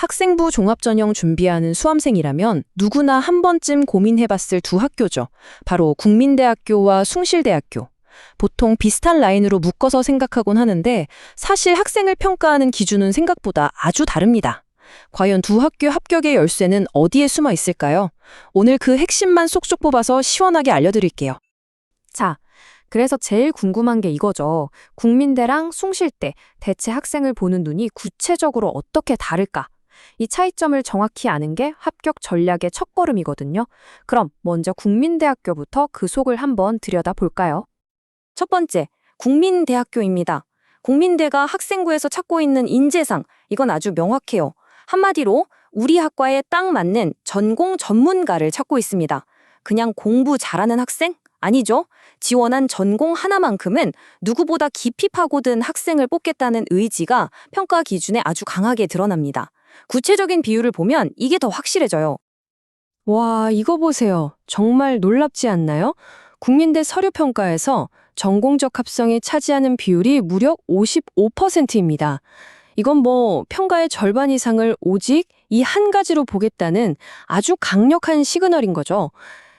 학생부 종합전형 준비하는 수험생이라면 누구나 한 번쯤 고민해봤을 두 학교죠. 바로 국민대학교와 숭실대학교. 보통 비슷한 라인으로 묶어서 생각하곤 하는데 사실 학생을 평가하는 기준은 생각보다 아주 다릅니다. 과연 두 학교 합격의 열쇠는 어디에 숨어 있을까요? 오늘 그 핵심만 쏙쏙 뽑아서 시원하게 알려드릴게요. 자, 그래서 제일 궁금한 게 이거죠. 국민대랑 숭실대, 대체 학생을 보는 눈이 구체적으로 어떻게 다를까? 이 차이점을 정확히 아는 게 합격 전략의 첫걸음이거든요. 그럼 먼저 국민대학교부터 그 속을 한번 들여다볼까요? 첫 번째, 국민대학교입니다. 국민대가 학생부에서 찾고 있는 인재상, 이건 아주 명확해요. 한마디로 우리 학과에 딱 맞는 전공 전문가를 찾고 있습니다. 그냥 공부 잘하는 학생? 아니죠. 지원한 전공 하나만큼은 누구보다 깊이 파고든 학생을 뽑겠다는 의지가 평가 기준에 아주 강하게 드러납니다. 구체적인 비율을 보면 이게 더 확실해져요. 와, 이거 보세요. 정말 놀랍지 않나요? 국민대 서류평가에서 전공적 합성이 차지하는 비율이 무려 55%입니다. 이건 평가의 절반 이상을 오직 이 한 가지로 보겠다는 아주 강력한 시그널인 거죠.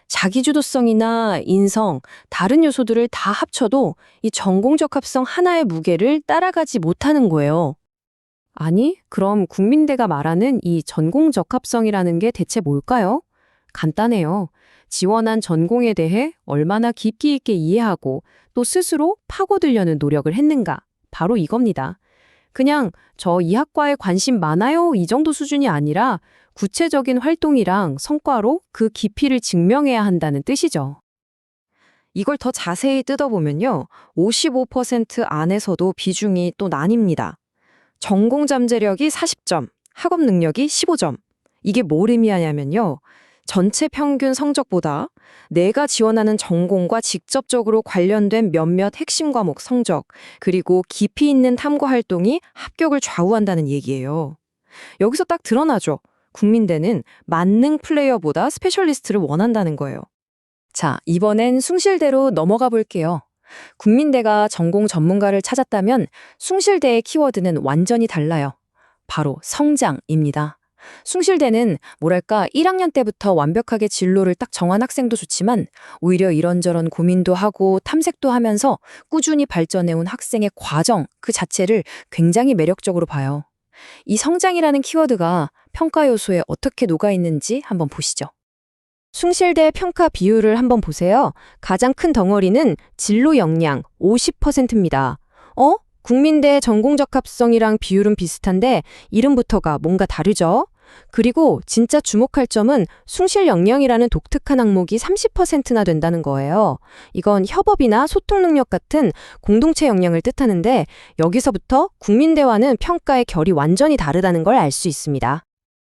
자기주도성이나 인성, 다른 요소들을 다 합쳐도 이 전공적 합성 하나의 무게를 따라가지 못하는 거예요. 아니, 그럼 국민대가 말하는 이 전공적 합성이라는 게 대체 뭘까요? 간단해요. 지원한 전공에 대해 얼마나 깊이 있게 이해하고 또 스스로 파고들려는 노력을 했는가. 바로 이겁니다. 그냥 저 이 학과에 관심 많아요 이 정도 수준이 아니라 구체적인 활동이랑 성과로 그 깊이를 증명해야 한다는 뜻이죠. 이걸 더 자세히 뜯어보면요. 55% 안에서도 비중이 또 나뉩니다. 전공 잠재력이 40점, 학업 능력이 15점. 이게 뭘 의미하냐면요. 전체 평균 성적보다 내가 지원하는 전공과 직접적으로 관련된 몇몇 핵심 과목 성적, 그리고 깊이 있는 탐구 활동이 합격을 좌우한다는 얘기예요. 여기서 딱 드러나죠. 국민대는 만능 플레이어보다 스페셜리스트를 원한다는 거예요. 자, 이번엔 숭실대로 넘어가 볼게요. 국민대가 전공 전문가를 찾았다면 숭실대의 키워드는 완전히 달라요. 바로 성장입니다. 숭실대는 1학년 때부터 완벽하게 진로를 딱 정한 학생도 좋지만 오히려 이런저런 고민도 하고 탐색도 하면서 꾸준히 발전해온 학생의 과정 그 자체를 굉장히 매력적으로 봐요. 이 성장이라는 키워드가 평가 요소에 어떻게 녹아있는지 한번 보시죠. 숭실대 평가 비율을 한번 보세요. 가장 큰 덩어리는 진로 역량 50%입니다. 국민대 전공적 합성이랑 비율은 비슷한데 이름부터가 뭔가 다르죠? 그리고 진짜 주목할 점은 숭실 역량이라는 독특한 항목이 30%나 된다는 거예요. 이건 협업이나 소통 능력 같은 공동체 역량을 뜻하는데 여기서부터 국민대와는 평가의 결이 완전히 다르다는 걸 알 수 있습니다.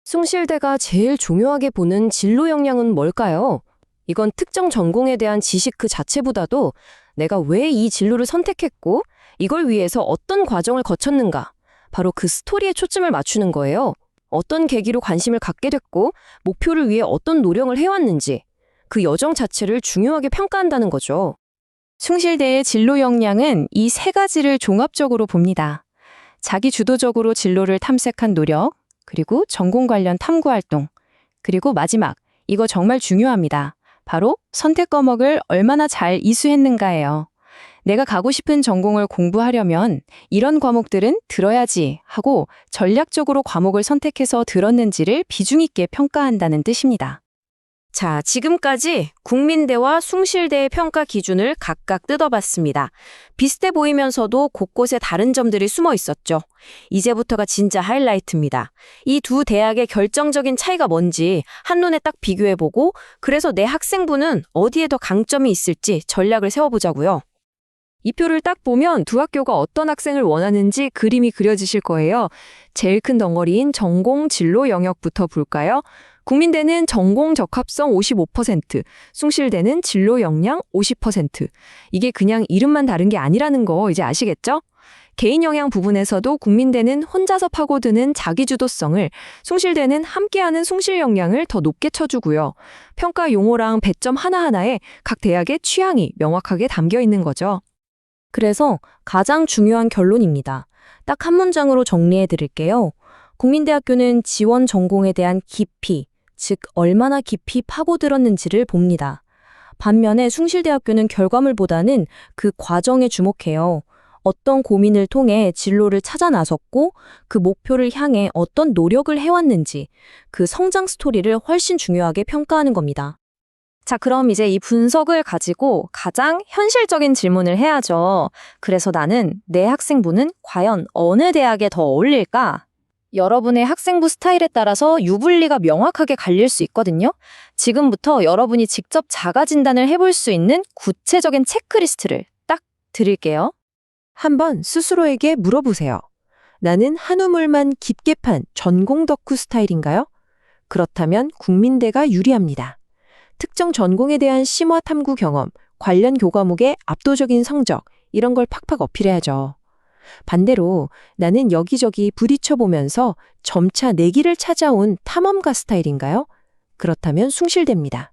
숭실대가 제일 중요하게 보는 진로 역량은 뭘까요? 이건 특정 전공에 대한 지식 그 자체보다도 내가 왜 이 진로를 선택했고 이걸 위해서 어떤 과정을 거쳤는가, 바로 그 스토리에 초점을 맞추는 거예요. 어떤 계기로 관심을 갖게 됐고 목표를 위해 어떤 노력을 해왔는지 그 여정 자체를 중요하게 평가한다는 거죠. 숭실대의 진로 역량은 이 세 가지를 종합적으로 봅니다. 자기 주도적으로 진로를 탐색한 노력, 그리고 전공 관련 탐구 활동, 그리고 마지막, 이거 정말 중요합니다. 바로 선택 과목을 얼마나 잘 이수했는가예요. 내가 가고 싶은 전공을 공부하려면 이런 과목들은 들어야지 하고 전략적으로 과목을 선택해서 들었는지를 비중 있게 평가한다는 뜻입니다. 자, 지금까지 국민대와 숭실대의 평가 기준을 각각 뜯어봤습니다. 비슷해 보이면서도 곳곳에 다른 점들이 숨어 있었죠. 이제부터가 진짜 하이라이트입니다. 이 두 대학의 결정적인 차이가 뭔지 한눈에 딱 비교해보고 그래서 내 학생부는 어디에 더 강점이 있을지 전략을 세워보자고요. 이 표를 딱 보면 두 학교가 어떤 학생을 원하는지 그림이 그려지실 거예요. 제일 큰 덩어리인 전공 진로 영역부터 볼까요? 국민대는 전공 적합성 55%, 숭실대는 진로 역량 50%. 이게 그냥 이름만 다른 게 아니라는 거 이제 아시겠죠? 개인 역량 부분에서도 국민대는 혼자서 파고드는 자기주도성을, 숭실대는 함께하는 숭실 역량을 더 높게 쳐주고요. 평가 용어랑 배점 하나하나에 각 대학의 취향이 명확하게 담겨 있는 거죠. 그래서 가장 중요한 결론입니다. 딱 한 문장으로 정리해 드릴게요. 국민대학교는 지원 전공에 대한 깊이, 즉 얼마나 깊이 파고들었는지를 봅니다. 반면에 숭실대학교는 결과물보다는 그 과정에 주목해요. 어떤 고민을 통해 진로를 찾아 나섰고 그 목표를 향해 어떤 노력을 해왔는지 그 성장 스토리를 훨씬 중요하게 평가하는 겁니다. 자, 그럼 이제 이 분석을 가지고 가장 현실적인 질문을 해야죠. 그래서 나는 내 학생부는 과연 어느 대학에 더 어울릴까? 여러분의 학생부 스타일에 따라서 유불리가 명확하게 갈릴 수 있거든요. 지금부터 여러분이 직접 자가 진단을 해볼 수 있는 구체적인 체크리스트를 딱 드릴게요. 한번 스스로에게 물어보세요. 나는 한우물만 깊게 판 전공 덕후 스타일인가요? 그렇다면 국민대가 유리합니다. 특정 전공에 대한 심화 탐구 경험, 관련 교과목의 압도적인 성적, 이런 걸 팍팍 어필해야죠. 반대로 나는 여기저기 부딪혀보면서 점차 내 길을 찾아온 탐험가 스타일인가요? 그렇다면 숭실대입니다.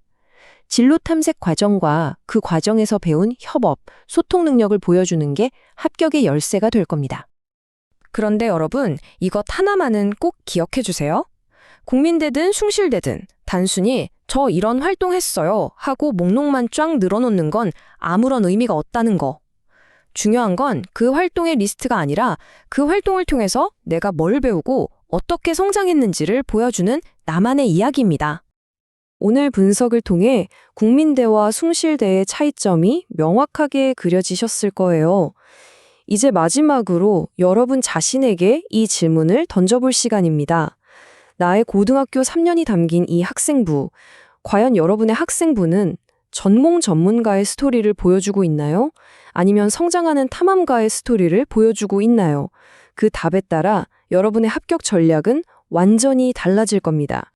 진로 탐색 과정과 그 과정에서 배운 협업, 소통 능력을 보여주는 게 합격의 열쇠가 될 겁니다. 그런데 여러분, 이것 하나만은 꼭 기억해 주세요. 국민대든 숭실대든 단순히 저 이런 활동했어요 하고 목록만 쫙 늘어놓는 건 아무런 의미가 없다는 거. 중요한 건 그 활동의 리스트가 아니라 그 활동을 통해서 내가 뭘 배우고 어떻게 성장했는지를 보여주는 나만의 이야기입니다. 오늘 분석을 통해 국민대와 숭실대의 차이점이 명확하게 그려지셨을 거예요. 이제 마지막으로 여러분 자신에게 이 질문을 던져볼 시간입니다. 나의 고등학교 3년이 담긴 이 학생부, 과연 여러분의 학생부는 전공 전문가의 스토리를 보여주고 있나요? 아니면 성장하는 탐험가의 스토리를 보여주고 있나요? 그 답에 따라 여러분의 합격 전략은 완전히 달라질 겁니다.